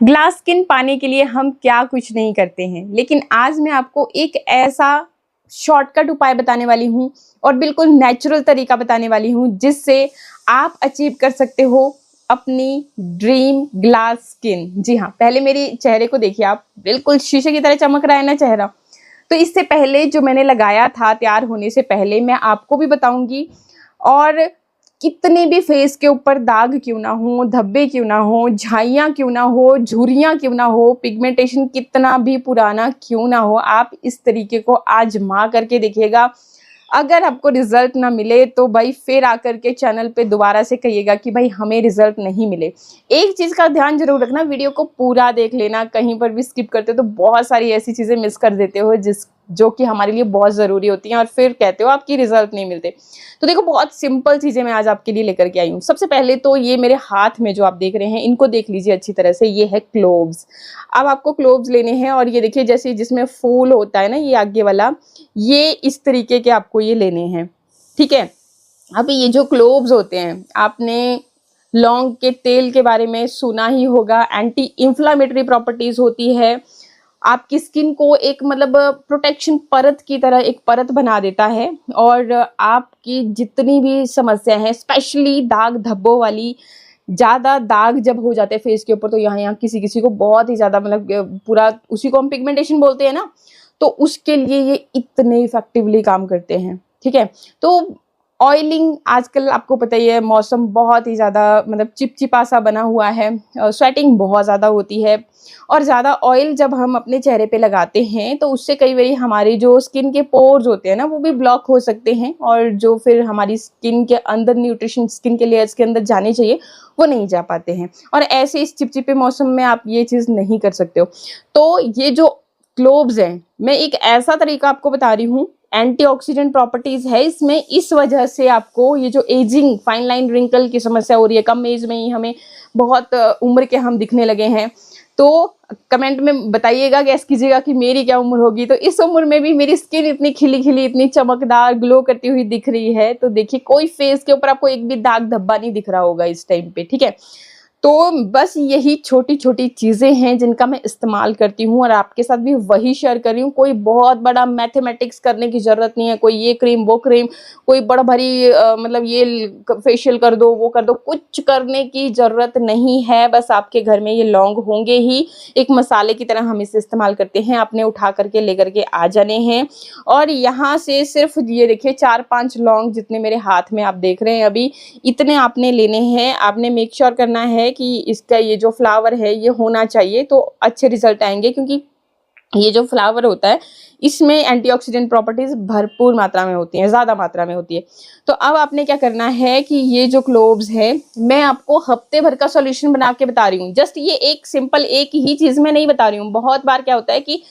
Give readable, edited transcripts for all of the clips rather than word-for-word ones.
Glass skin पाने के लिए हम क्या कुछ नहीं करते हैं, लेकिन आज मैं आपको एक ऐसा शॉर्टकट उपाय बताने वाली हूँ और बिल्कुल नेचुरल तरीका बताने वाली हूँ जिससे आप अचीव कर सकते हो अपनी ड्रीम ग्लास स्किन। जी हाँ, पहले मेरे चेहरे को देखिए, आप बिल्कुल शीशे की तरह चमक रहा है ना चेहरा। तो इससे पहले जो मैंने लगाया था, तैयार होने से पहले, मैं आपको भी बताऊंगी। और कितने भी फेस के ऊपर दाग क्यों ना हो, धब्बे क्यों ना हो, झाइयाँ क्यों ना हो, झुर्रियाँ क्यों ना हो, पिगमेंटेशन कितना भी पुराना क्यों ना हो, आप इस तरीके को आजमा करके देखिएगा। अगर आपको रिजल्ट ना मिले तो भाई फिर आकर के चैनल पे दोबारा से कहिएगा कि भाई हमें रिजल्ट नहीं मिले। एक चीज़ का ध्यान जरूर रखना, वीडियो को पूरा देख लेना, कहीं पर भी स्किप करते हो तो बहुत सारी ऐसी चीज़ें मिस कर देते हो जो कि हमारे लिए बहुत ज़रूरी होती हैं और फिर कहते हो आपकी रिजल्ट नहीं मिलते। तो देखो, बहुत सिंपल चीज़ें मैं आज आपके लिए लेकर के आई हूँ। सबसे पहले तो ये मेरे हाथ में जो आप देख रहे हैं, इनको देख लीजिए अच्छी तरह से, ये है क्लोव्स। अब आपको क्लोव्स लेने हैं और ये देखिए, जैसे जिसमें फूल होता है ना, ये आगे वाला, ये इस तरीके के आपको ये लेने हैं, ठीक है। अब ये जो क्लोव्स होते हैं, आपने लौंग के तेल के बारे में सुना ही होगा, एंटी इंफ्लामेटरी प्रॉपर्टीज होती है, आपकी स्किन को एक मतलब प्रोटेक्शन परत की तरह एक परत बना देता है। और आपकी जितनी भी समस्या है, स्पेशली दाग धब्बों वाली, ज़्यादा दाग जब हो जाते हैं फेस के ऊपर, तो यहाँ किसी किसी को बहुत ही ज़्यादा मतलब पूरा, उसी को हम पिगमेंटेशन बोलते हैं ना, तो उसके लिए ये इतने इफेक्टिवली काम करते हैं, ठीक है। तो ऑयलिंग, आजकल आपको पता ही है, मौसम बहुत ही ज़्यादा मतलब चिपचिपा सा बना हुआ है, स्वेटिंग बहुत ज़्यादा होती है, और ज़्यादा ऑयल जब हम अपने चेहरे पे लगाते हैं तो उससे कई बार हमारी जो स्किन के पोर्स होते हैं ना, वो भी ब्लॉक हो सकते हैं, और जो फिर हमारी स्किन के अंदर न्यूट्रिशन स्किन के लेयर्स के अंदर जाने चाहिए वो नहीं जा पाते हैं, और ऐसे इस चिपचिपे मौसम में आप ये चीज़ नहीं कर सकते हो। तो ये जो क्लोव्स हैं, मैं एक ऐसा तरीका आपको बता रही हूँ, एंटीऑक्सीडेंट प्रॉपर्टीज है इसमें, इस वजह से आपको ये जो एजिंग, फाइन लाइन रिंकल की समस्या हो रही है, कम एज में ही हमें बहुत उम्र के हम दिखने लगे हैं, तो कमेंट में बताइएगा, गैस कीजिएगा कि मेरी क्या उम्र होगी। तो इस उम्र में भी मेरी स्किन इतनी खिली खिली, इतनी चमकदार, ग्लो करती हुई दिख रही है। तो देखिए, कोई फेस के ऊपर आपको एक भी दाग धब्बा नहीं दिख रहा होगा इस टाइम पे, ठीक है। तो बस यही छोटी छोटी चीज़ें हैं जिनका मैं इस्तेमाल करती हूँ और आपके साथ भी वही शेयर कर रही हूँ। कोई बहुत बड़ा मैथमेटिक्स करने की ज़रूरत नहीं है, कोई ये क्रीम वो क्रीम, कोई बड़ा भारी मतलब ये फेशियल कर दो वो कर दो, कुछ करने की ज़रूरत नहीं है। बस आपके घर में ये लौंग होंगे ही, एक मसाले की तरह हम इसे इस्तेमाल करते हैं। आपने उठा करके ले करके आ जाने हैं, और यहाँ से सिर्फ ये देखिए 4-5 लौंग जितने मेरे हाथ में आप देख रहे हैं अभी, इतने आपने लेने हैं। आपने मेक श्योर करना है कि इसका ये जो फ्लावर है ये होना चाहिए, तो अच्छे रिजल्ट आएंगे, क्योंकि ये जो फ्लावर होता है इसमें एंटीऑक्सीडेंट प्रॉपर्टीज भरपूर मात्रा में होती हैं, ज़्यादा मात्रा में होती है। तो अब आपने क्या करना है कि ये जो क्लोव्स है, मैं आपको हफ्ते भर का सॉल्यूशन बना के बता रही हूँ। जस्ट ये एक सिंपल एक ही चीज़ मैं नहीं बता रही हूँ। बहुत बार क्या होता है कि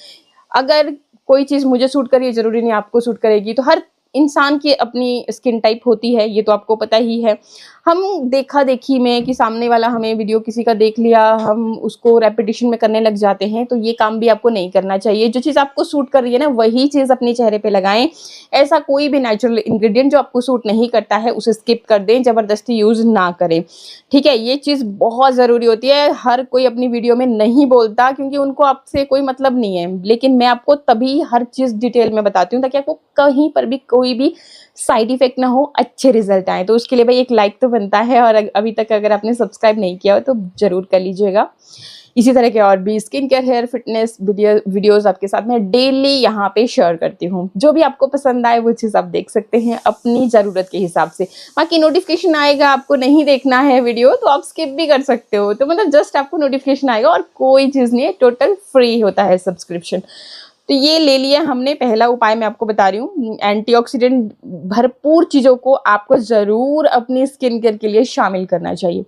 अगर कोई चीज़ मुझे सूट करी है, ज़रूरी नहीं आपको सूट करेगी। तो हर इंसान की अपनी स्किन टाइप होती है, ये तो आपको पता ही है। हम देखा देखी में कि सामने वाला हमें वीडियो किसी का देख लिया, हम उसको रेपिटेशन में करने लग जाते हैं, तो ये काम भी आपको नहीं करना चाहिए। जो चीज़ आपको सूट कर रही है ना, वही चीज़ अपने चेहरे पे लगाएं। ऐसा कोई भी नेचुरल इंग्रेडिएंट जो आपको सूट नहीं करता है उसे स्किप कर दें, ज़बरदस्ती यूज़ ना करें, ठीक है। ये चीज़ बहुत ज़रूरी होती है। हर कोई अपनी वीडियो में नहीं बोलता क्योंकि उनको आपसे कोई मतलब नहीं है, लेकिन मैं आपको तभी हर चीज़ डिटेल में बताती हूँ ताकि आपको कहीं पर भी कोई भी साइड इफेक्ट ना हो, अच्छे रिजल्ट आए। तो उसके लिए भाई एक लाइक तो बनता है, और अभी तक अगर आपने सब्सक्राइब नहीं किया हो तो जरूर कर लीजिएगा। इसी तरह के और भी skin care, hair fitness videos आपके साथ मैं डेली यहाँ पे शेयर करती हूँ। जो भी आपको पसंद आए वो चीज़ आप देख सकते हैं अपनी ज़रूरत के हिसाब से। बाकी नोटिफिकेशन आएगा, आपको नहीं देखना है वीडियो तो आप स्किप भी कर सकते हो। तो मतलब जस्ट आपको नोटिफिकेशन आएगा और कोई चीज़ नहीं है, टोटल फ्री होता है सब्सक्रिप्शन। तो ये ले लिया हमने। पहला उपाय मैं आपको बता रही हूँ, एंटीऑक्सीडेंट भरपूर चीज़ों को आपको ज़रूर अपनी स्किन केयर के लिए शामिल करना चाहिए।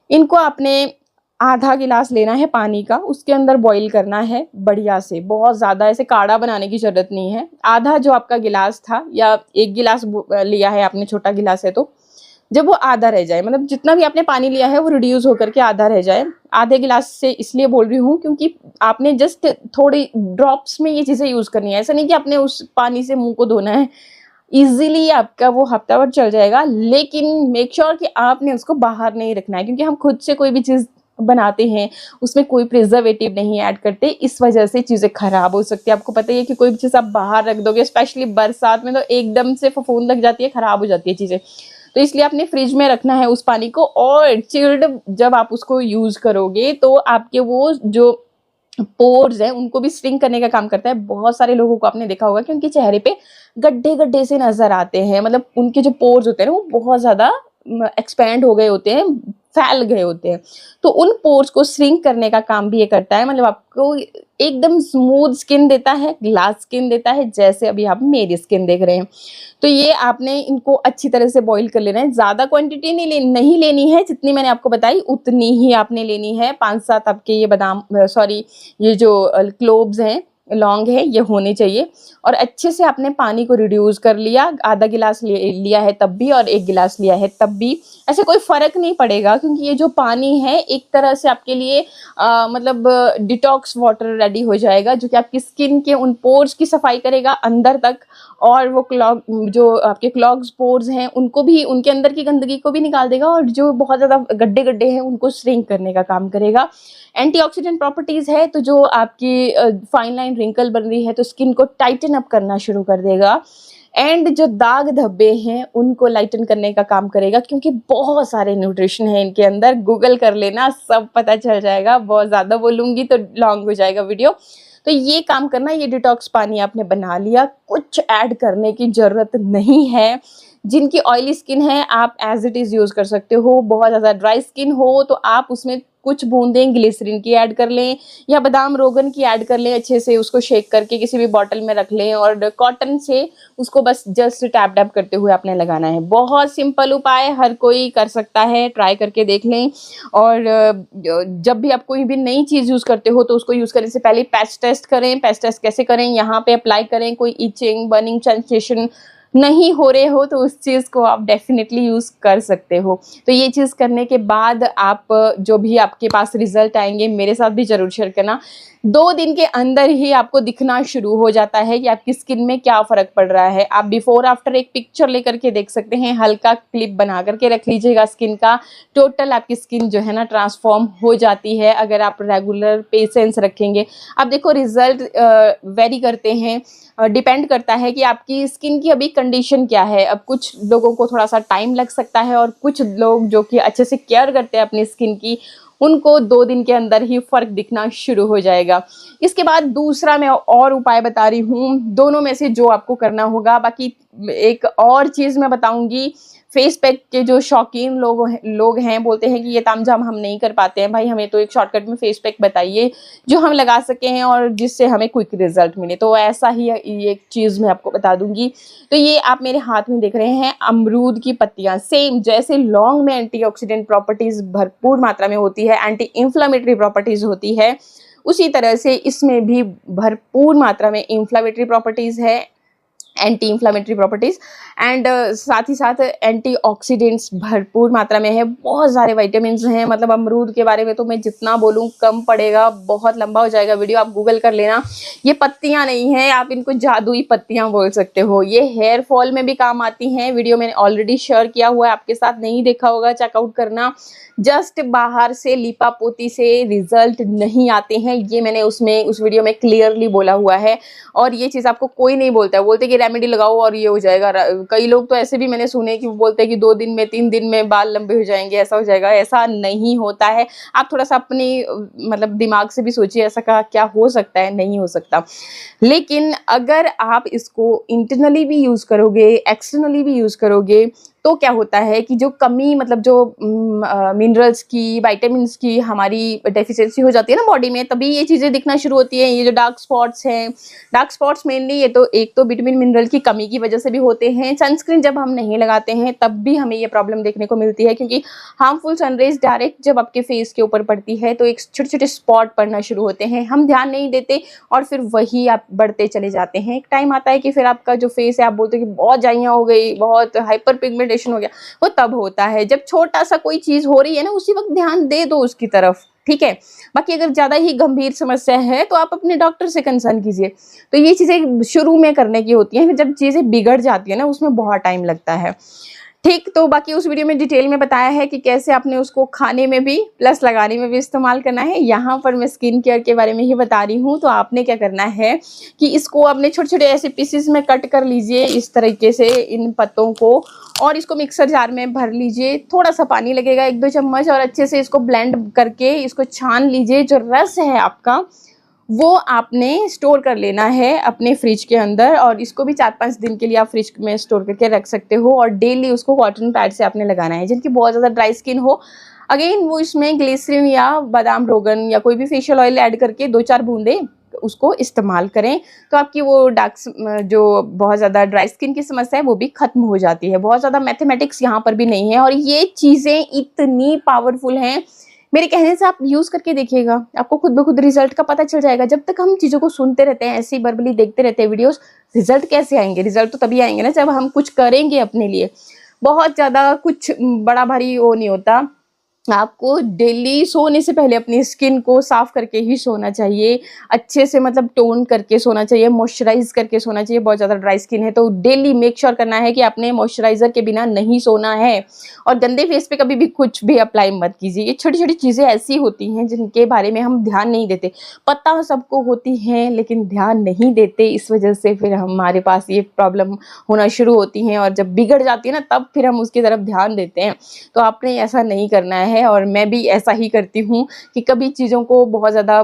इनको आपने आधा गिलास लेना है पानी का, उसके अंदर बॉईल करना है बढ़िया से, बहुत ज़्यादा ऐसे काढ़ा बनाने की ज़रूरत नहीं है। आधा जो आपका गिलास था, या 1 गिलास लिया है आपने, छोटा गिलास है, तो जब वो आधा रह जाए, मतलब जितना भी आपने पानी लिया है वो रिड्यूस होकर के आधा रह जाए। आधे गिलास से इसलिए बोल रही हूँ क्योंकि आपने जस्ट थोड़ी ड्रॉप्स में ये चीज़ें यूज़ करनी है। ऐसा नहीं कि आपने उस पानी से मुंह को धोना है, इजीली आपका वो हफ्ता भर चल जाएगा, लेकिन मेक श्योर कि आपने उसको बाहर नहीं रखना है, क्योंकि हम खुद से कोई भी चीज़ बनाते हैं उसमें कोई प्रिजर्वेटिव नहीं ऐड करते, इस वजह से चीज़ें खराब हो सकती है। आपको पता ही है कि कोई भी चीज़ आप बाहर रख दोगे, स्पेशली बरसात में, तो एकदम से फफूंद लग जाती है, खराब हो जाती है चीज़ें। तो इसलिए आपने फ्रिज में रखना है उस पानी को, और चिल्ड जब आप उसको यूज करोगे तो आपके वो जो पोर्स है उनको भी श्रिंक करने का काम करता है। बहुत सारे लोगों को आपने देखा होगा कि उनके चेहरे पे गड्ढे गड्ढे से नजर आते हैं, मतलब उनके जो पोर्स होते हैं ना वो बहुत ज्यादा एक्सपैंड हो गए होते हैं, फैल गए होते हैं। तो उन पोर्स को श्रिंक करने का काम भी ये करता है, मतलब आपको एकदम स्मूथ स्किन देता है, ग्लास स्किन देता है, जैसे अभी आप मेरी स्किन देख रहे हैं। तो ये आपने इनको अच्छी तरह से बॉईल कर लेना है। ज़्यादा क्वांटिटी नहीं लेनी है, जितनी मैंने आपको बताई उतनी ही आपने लेनी है। 5-7 आपके ये बादाम, सॉरी, ये जो क्लोव्स हैं, लौंग है, ये होने चाहिए। और अच्छे से आपने पानी को रिड्यूस कर लिया, आधा गिलास लिया है तब भी और 1 गिलास लिया है तब भी, ऐसे कोई फ़र्क नहीं पड़ेगा, क्योंकि ये जो पानी है एक तरह से आपके लिए मतलब डिटॉक्स वाटर रेडी हो जाएगा, जो कि आपकी स्किन के उन पोर्स की सफाई करेगा अंदर तक, और वो जो आपके क्लॉग्स पोर्स हैं उनको भी, उनके अंदर की गंदगी को भी निकाल देगा, और जो बहुत ज़्यादा गड्ढे गड्ढे हैं उनको श्रिंक करने का काम करेगा। एंटीऑक्सीडेंट प्रॉपर्टीज़ है, तो जो आपकी फाइन लाइन रिंकल बन रही है तो स्किन को टाइटन अप करना शुरू कर देगा। एंड जो दाग धब्बे हैं उनको लाइटन करने का काम करेगा, क्योंकि बहुत सारे न्यूट्रिशन है इनके अंदर। गूगल कर लेना, सब पता चल जाएगा। बहुत ज़्यादा बोलूँगी तो लॉन्ग हो जाएगा वीडियो। तो ये काम करना, ये डिटॉक्स पानी आपने बना लिया, कुछ ऐड करने की ज़रूरत नहीं है। जिनकी ऑयली स्किन है आप एज इट इज़ यूज़ कर सकते हो। बहुत ज़्यादा ड्राई स्किन हो तो आप उसमें कुछ बूंदें ग्लिसरीन की ऐड कर लें, या बादाम रोगन की ऐड कर लें, अच्छे से उसको शेक करके किसी भी बॉटल में रख लें, और कॉटन से उसको बस जस्ट टैप टैप करते हुए आपने लगाना है। बहुत सिंपल उपाय, हर कोई कर सकता है, ट्राई करके देख लें। और जब भी आप कोई भी नई चीज़ यूज़ करते हो तो उसको यूज़ करने से पहले पैच टेस्ट करें। पैच टेस्ट कैसे करें, यहाँ पे अप्लाई करें, कोई इचिंग बर्निंग सेंसेशन नहीं हो रहे हो तो उस चीज़ को आप डेफिनेटली यूज़ कर सकते हो। तो ये चीज़ करने के बाद आप जो भी आपके पास रिजल्ट आएंगे मेरे साथ भी ज़रूर शेयर करना। 2 दिन के अंदर ही आपको दिखना शुरू हो जाता है कि आपकी स्किन में क्या फ़र्क पड़ रहा है। आप बिफोर आफ्टर एक पिक्चर लेकर के देख सकते हैं, हल्का क्लिप बना करके रख लीजिएगा स्किन का। टोटल आपकी स्किन जो है ना ट्रांसफॉर्म हो जाती है अगर आप रेगुलर पेशेंस रखेंगे। अब देखो रिजल्ट वेरी करते हैं, डिपेंड करता है कि आपकी स्किन की अभी कंडीशन क्या है। अब कुछ लोगों को थोड़ा सा टाइम लग सकता है, और कुछ लोग जो कि अच्छे से केयर करते हैं अपनी स्किन की, उनको 2 दिन के अंदर ही फ़र्क दिखना शुरू हो जाएगा। इसके बाद दूसरा मैं और उपाय बता रही हूँ, दोनों में से जो आपको करना होगा। बाकी एक और चीज़ मैं बताऊँगी, फेस पैक के जो शौकीन लोग हैं बोलते हैं कि ये तामझाम हम नहीं कर पाते हैं, भाई हमें तो एक शॉर्टकट में फेस पैक बताइए जो हम लगा सकें और जिससे हमें क्विक रिजल्ट मिले। तो ऐसा ही ये एक चीज़ मैं आपको बता दूंगी। तो ये आप मेरे हाथ में देख रहे हैं अमरूद की पत्तियां। सेम जैसे लौंग में एंटीऑक्सीडेंट प्रॉपर्टीज भरपूर मात्रा में होती है, एंटी इन्फ्लामेटरी प्रॉपर्टीज होती है, उसी तरह से इसमें भी भरपूर मात्रा में इन्फ्लामेटरी प्रॉपर्टीज है, एंटी इन्फ्लामेटरी प्रॉपर्टीज, एंड साथ ही साथ एंटीऑक्सीडेंट्स भरपूर मात्रा में है। बहुत सारे विटामिन्स हैं, मतलब अमरूद के बारे में तो मैं जितना बोलूँ कम पड़ेगा, बहुत लंबा हो जाएगा वीडियो। आप गूगल कर लेना। ये पत्तियां नहीं हैं, आप इनको जादुई पत्तियां बोल सकते हो। ये हेयर फॉल में भी काम आती हैं, वीडियो मैंने ऑलरेडी शेयर किया हुआ है आपके साथ, नहीं देखा होगा चेकआउट करना। जस्ट बाहर से लिपा पोती से रिजल्ट नहीं आते हैं, ये मैंने उस वीडियो में क्लियरली बोला हुआ है। और ये चीज़ आपको कोई नहीं बोलता है, बोलते कि रेमेडी लगाओ और ये हो जाएगा। कई लोग तो ऐसे भी मैंने सुने कि वो बोलते हैं कि 2 दिन में 3 दिन में बाल लंबे हो जाएंगे, ऐसा हो जाएगा। ऐसा नहीं होता है। आप थोड़ा सा अपनी मतलब दिमाग से भी सोचिए, ऐसा क्या हो सकता है, नहीं हो सकता। लेकिन अगर आप इसको इंटरनली भी यूज़ करोगे, एक्सटर्नली भी यूज़ करोगे, तो क्या होता है कि जो कमी, मतलब जो मिनरल्स की, विटामिन्स की हमारी डेफिशिएंसी हो जाती है ना बॉडी में, तभी ये चीज़ें दिखना शुरू होती हैं। ये जो डार्क स्पॉट्स हैं, डार्क स्पॉट्स मेनली ये तो एक तो विटामिन मिनरल की कमी की वजह से भी होते हैं। सनस्क्रीन जब हम नहीं लगाते हैं तब भी हमें ये प्रॉब्लम देखने को मिलती है, क्योंकि हार्मफुल सनरेज डायरेक्ट जब आपके फेस के ऊपर पड़ती है तो एक छोटे छोटे स्पॉट पड़ना शुरू होते हैं, हम ध्यान नहीं देते और फिर वही आप बढ़ते चले जाते हैं। एक टाइम आता है कि फिर आपका जो फेस है, आप बोलते हो कि बहुत जाइयाँ हो गई, बहुत हाइपर पिगमेंटेशन हो गया। वो तब होता है जब छोटा सा कोई चीज हो रही है ना, उसी वक्त ध्यान दे दो उसकी तरफ, ठीक है। बाकी अगर ज्यादा ही गंभीर समस्या है तो आप अपने डॉक्टर से कंसल्ट कीजिए। तो ये चीजें शुरू में करने की होती हैं, जब चीजें बिगड़ जाती है ना उसमें बहुत टाइम लगता है। ठीक। तो बाकी उस वीडियो में डिटेल में बताया है कि कैसे आपने उसको खाने में भी प्लस लगाने में भी इस्तेमाल करना है। यहाँ पर मैं स्किन केयर के बारे में ही बता रही हूँ। तो आपने क्या करना है कि इसको अपने छोटे-छोटे ऐसे पीसेस में कट कर लीजिए इस तरीके से इन पत्तों को, और इसको मिक्सर जार में भर लीजिए। थोड़ा-सा पानी लगेगा 1-2 चम्मच, और अच्छे से इसको ब्लेंड करके इसको छान लीजिए। जो रस है आपका वो आपने स्टोर कर लेना है अपने फ्रिज के अंदर, और इसको भी 4-5 दिन के लिए आप फ्रिज में स्टोर करके रख सकते हो। और डेली उसको कॉटन पैड से आपने लगाना है। जिनकी बहुत ज़्यादा ड्राई स्किन हो, अगेन वो इसमें ग्लिसरीन या बादाम रोगन या कोई भी फेशियल ऑयल ऐड करके 2-4 बूंदे उसको इस्तेमाल करें, तो आपकी वो जो बहुत ज़्यादा ड्राई स्किन की समस्या है वो भी खत्म हो जाती है। बहुत ज़्यादा मैथमेटिक्स यहाँ पर भी नहीं है, और ये चीज़ें इतनी पावरफुल हैं, मेरे कहने से आप यूज़ करके देखिएगा, आपको खुद ब खुद रिजल्ट का पता चल जाएगा। जब तक हम चीज़ों को सुनते रहते हैं, ऐसे ही वर्बली देखते रहते हैं वीडियोस, रिजल्ट कैसे आएंगे? रिजल्ट तो तभी आएंगे ना जब हम कुछ करेंगे अपने लिए। बहुत ज़्यादा कुछ बड़ा भारी वो नहीं होता। आपको डेली सोने से पहले अपनी स्किन को साफ करके ही सोना चाहिए, अच्छे से मतलब टोन करके सोना चाहिए, मॉइस्चराइज करके सोना चाहिए। बहुत ज़्यादा ड्राई स्किन है तो डेली मेक श्योर करना है कि आपने मॉइस्चराइजर के बिना नहीं सोना है, और गंदे फेस पे कभी भी कुछ भी अप्लाई मत कीजिए। ये छोटी छोटी चीज़ें ऐसी होती हैं जिनके बारे में हम ध्यान नहीं देते, पता सबको होती हैं लेकिन ध्यान नहीं देते। इस वजह से फिर हमारे पास ये प्रॉब्लम होना शुरू होती हैं, और जब बिगड़ जाती है ना तब फिर हम उसकी तरफ ध्यान देते हैं। तो आपने ऐसा नहीं करना है, और मैं भी ऐसा ही करती हूँ कि कभी चीज़ों को बहुत ज़्यादा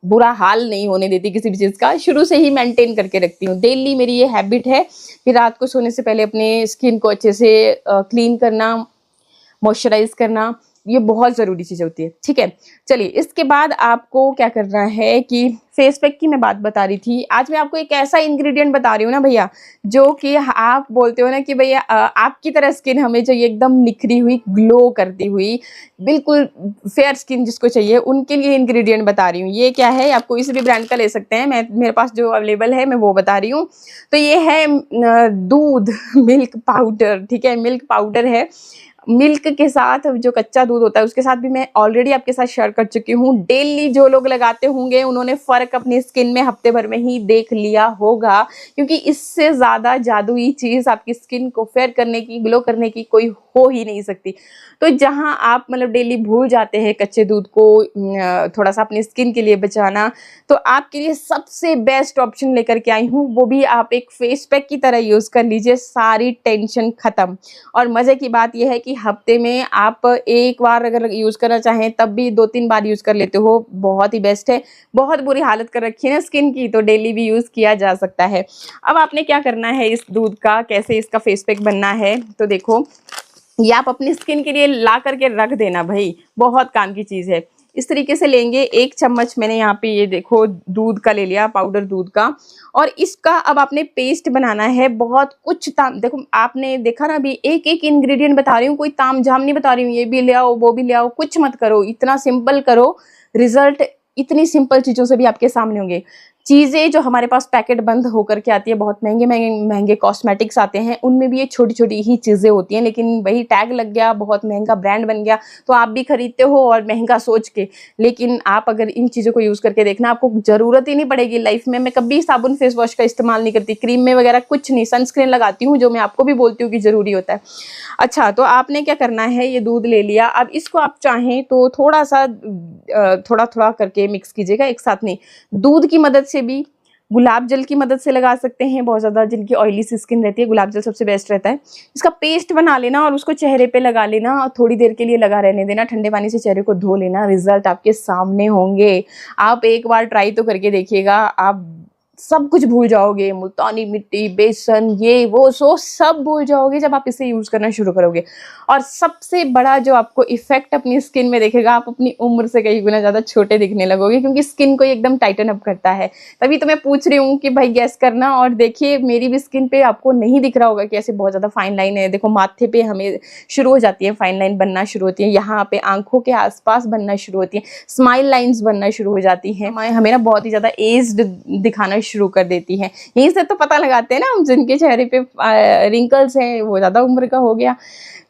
बुरा हाल नहीं होने देती किसी भी चीज़ का, शुरू से ही मेंटेन करके रखती हूँ। डेली मेरी ये हैबिट है कि रात को सोने से पहले अपने स्किन को अच्छे से क्लीन करना, मॉइस्चराइज करना, ये बहुत ज़रूरी चीज़ होती है। ठीक है, चलिए इसके बाद आपको क्या करना है कि फेस पैक की मैं बात बता रही थी। आज मैं आपको एक ऐसा इंग्रेडिएंट बता रही हूँ ना भैया, जो कि आप बोलते हो ना कि भैया आपकी तरह स्किन हमें चाहिए, एकदम निखरी हुई, ग्लो करती हुई, बिल्कुल फेयर स्किन जिसको चाहिए, उनके लिए इंग्रेडिएंट बता रही हूँ। ये क्या है, आप कोई से भी ब्रांड का ले सकते हैं, मेरे पास जो अवेलेबल है मैं वो बता रही हूँ। तो ये है दूध, मिल्क पाउडर। ठीक है, मिल्क पाउडर है। मिल्क के साथ जो कच्चा दूध होता है उसके साथ भी मैं ऑलरेडी आपके साथ शेयर कर चुकी हूँ। डेली जो लोग लगाते होंगे उन्होंने फ़र्क अपनी स्किन में हफ्ते भर में ही देख लिया होगा, क्योंकि इससे ज़्यादा जादुई चीज़ आपकी स्किन को फेयर करने की, ग्लो करने की कोई हो ही नहीं सकती। तो जहाँ आप मतलब डेली भूल जाते हैं कच्चे दूध को थोड़ा सा अपनी स्किन के लिए बचाना, तो आपके लिए सबसे बेस्ट ऑप्शन लेकर के आई हूँ। वो भी आप एक फेस पैक की तरह यूज़ कर लीजिए, सारी टेंशन ख़त्म। और मज़े की बात यह है कि हफ्ते में आप एक बार अगर यूज़ करना चाहें तब भी 2-3 बार यूज़ कर लेते हो, बहुत ही बेस्ट है। बहुत बुरी हालत कर रखी है ना स्किन की, तो डेली भी यूज़ किया जा सकता है। अब आपने क्या करना है, इस दूध का कैसे इसका फेस पैक बनना है, तो देखो ये आप अपनी स्किन के लिए ला करके रख देना भाई, बहुत काम की चीज़ है। इस तरीके से लेंगे, 1 चम्मच मैंने यहाँ पे ये देखो दूध का ले लिया, पाउडर दूध का, और इसका अब आपने पेस्ट बनाना है। बहुत कुछ ताम, देखो आपने देखा ना अभी एक एक इंग्रेडिएंट बता रही हूँ, कोई ताम झाम नहीं बता रही हूँ, ये भी ले आओ वो भी ले आओ, कुछ मत करो, इतना सिंपल करो, रिजल्ट इतनी सिंपल चीज़ों से भी आपके सामने होंगे। चीज़ें जो हमारे पास पैकेट बंद होकर के आती है, बहुत महंगे कॉस्मेटिक्स आते हैं, उनमें भी ये छोटी-छोटी ही चीज़ें होती हैं, लेकिन वही टैग लग गया, बहुत महंगा ब्रांड बन गया, तो आप भी खरीदते हो और महंगा सोच के। लेकिन आप अगर इन चीज़ों को यूज़ करके देखना, आपको ज़रूरत ही नहीं पड़ेगी लाइफ में। मैं कभी साबुन फेस वॉश का इस्तेमाल नहीं करती, क्रीम में वगैरह कुछ नहीं, सनस्क्रीन लगाती हूँ, जो मैं आपको भी बोलती हूँ कि ज़रूरी होता है। अच्छा, तो आपने क्या करना है, ये दूध ले लिया, अब इसको आप चाहें तो थोड़ा-सा थोड़ा-थोड़ा करके मिक्स कीजिएगा, एक साथ नहीं। दूध की मदद से भी, गुलाब जल की मदद से लगा सकते हैं। बहुत ज़्यादा जिनकी ऑयली सी स्किन रहती है, गुलाब जल सबसे बेस्ट रहता है। इसका पेस्ट बना लेना और उसको चेहरे पे लगा लेना, और थोड़ी देर के लिए लगा रहने देना, ठंडे पानी से चेहरे को धो लेना। रिजल्ट आपके सामने होंगे। आप एक बार ट्राई तो करके देखिएगा, आप सब कुछ भूल जाओगे, मुल्तानी मिट्टी, बेसन, ये वो सो सब भूल जाओगे जब आप इसे यूज़ करना शुरू करोगे। और सबसे बड़ा जो आपको इफेक्ट अपनी स्किन में देखेगा, आप अपनी उम्र से कई गुना ज़्यादा छोटे दिखने लगोगे, क्योंकि स्किन को एकदम टाइटन अप करता है। तभी तो मैं पूछ रही हूँ कि भाई गैस करना। और देखिए मेरी भी स्किन पे आपको नहीं दिख रहा होगा कि ऐसे बहुत ज़्यादा फाइन लाइन है। देखो माथे पे हमें शुरू हो जाती है, फाइन लाइन बनना शुरू होती है, यहाँ पे आंखों के आसपास बनना शुरू होती है, स्माइल लाइन्स बनना शुरू हो जाती हैं, हमें ना बहुत ही ज़्यादा एज्ड दिखाना शुरू कर देती है। यहीं से तो पता लगाते हैं ना हम, जिनके चेहरे पे रिंकल्स हैं वो ज़्यादा उम्र का हो गया।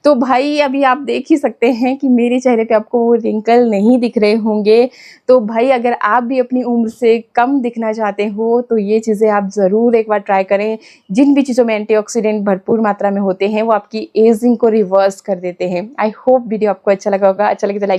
तो भाई अभी आप देख ही सकते हैं कि मेरे चेहरे पे आपको वो रिंकल नहीं दिख रहे होंगे। तो भाई अगर आप भी अपनी उम्र से कम दिखना चाहते हो तो ये चीज़ें आप ज़रूर एक बार ट्राई करें। जिन भी चीज़ों में एंटीऑक्सीडेंट भरपूर मात्रा में होते हैं वो आपकी एजिंग को रिवर्स कर देते हैं। आई होप वीडियो आपको अच्छा लगा होगा। अच्छा लगे तो लाइक